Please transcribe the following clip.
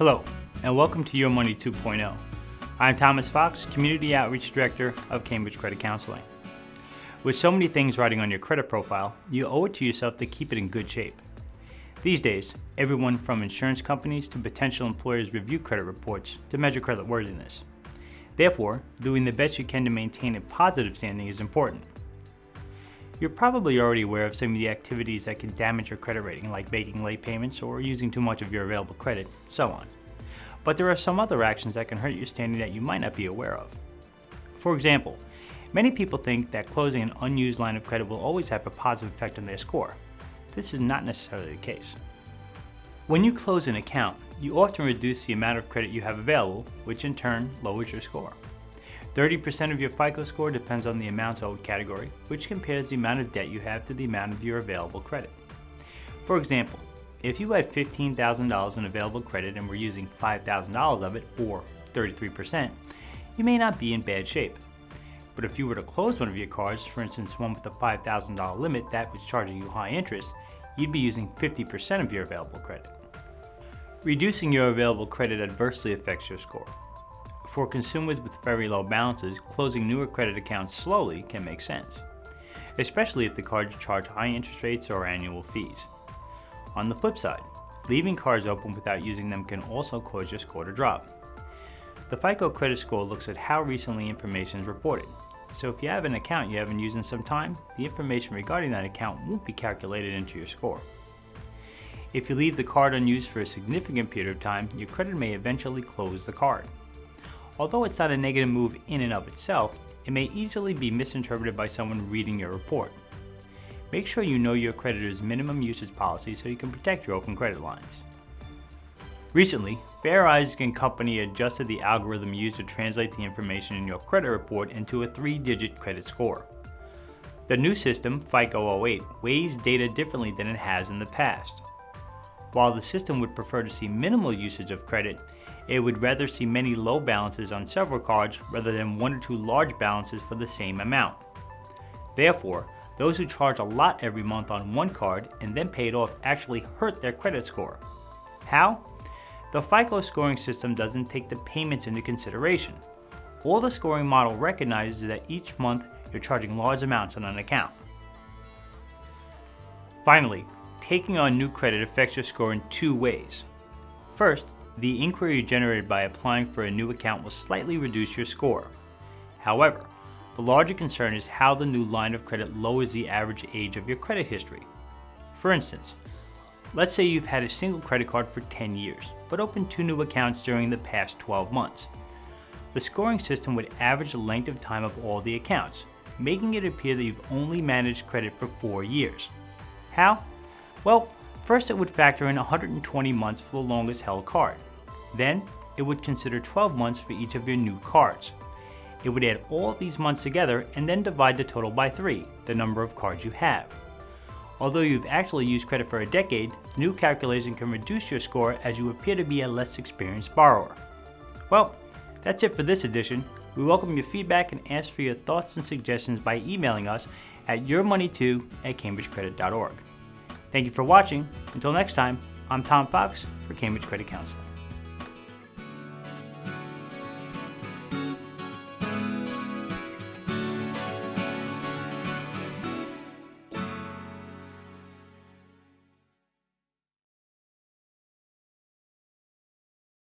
Hello, and welcome to Your Money 2.0. I'm Thomas Fox, Community Outreach Director of Cambridge Credit Counseling. With so many things riding on your credit profile, you owe it to yourself to keep it in good shape. These days, everyone from insurance companies to potential employers review credit reports to measure creditworthiness. Therefore, doing the best you can to maintain a positive standing is important. You're probably already aware of some of the activities that can damage your credit rating, like making late payments or using too much of your available credit, so on. But there are some other actions that can hurt your standing that you might not be aware of. For example, many people think that closing an unused line of credit will always have a positive effect on their score. This is not necessarily the case. When you close an account, you often reduce the amount of credit you have available, which in turn lowers your score. 30% of your FICO score depends on the amounts owed category, which compares the amount of debt you have to the amount of your available credit. For example, if you had $15,000 in available credit and were using $5,000 of it, or 33%, you may not be in bad shape. But if you were to close one of your cards, for instance one with a $5,000 limit that was charging you high interest, you'd be using 50% of your available credit. Reducing your available credit adversely affects your score. For consumers with very low balances, closing newer credit accounts slowly can make sense, especially if the cards charge high interest rates or annual fees. On the flip side, leaving cards open without using them can also cause your score to drop. The FICO credit score looks at how recently information is reported, so if you have an account you haven't used in some time, the information regarding that account won't be calculated into your score. If you leave the card unused for a significant period of time, your credit may eventually close the card. Although it's not a negative move in and of itself, it may easily be misinterpreted by someone reading your report. Make sure you know your creditor's minimum usage policy so you can protect your open credit lines. Recently, Fair Isaac & Company adjusted the algorithm used to translate the information in your credit report into a 3-digit credit score. The new system, FICO 08, weighs data differently than it has in the past. While the system would prefer to see minimal usage of credit, it would rather see many low balances on several cards rather than 1 or 2 large balances for the same amount. Therefore, those who charge a lot every month on one card and then pay it off actually hurt their credit score. How? The FICO scoring system doesn't take the payments into consideration. All the scoring model recognizes is that each month you're charging large amounts on an account. Finally, taking on new credit affects your score in 2 ways. First, the inquiry generated by applying for a new account will slightly reduce your score. However, the larger concern is how the new line of credit lowers the average age of your credit history. For instance, let's say you've had a single credit card for 10 years, but opened 2 new accounts during the past 12 months. The scoring system would average the length of time of all the accounts, making it appear that you've only managed credit for 4 years. How? Well, first it would factor in 120 months for the longest held card. Then, it would consider 12 months for each of your new cards. It would add all these months together and then divide the total by 3, the number of cards you have. Although you've actually used credit for a decade, the new calculation can reduce your score as you appear to be a less experienced borrower. Well, that's it for this edition. We welcome your feedback and ask for your thoughts and suggestions by emailing us at yourmoney2@cambridgecredit.org. Thank you for watching. Until next time, I'm Tom Fox for Cambridge Credit Counseling.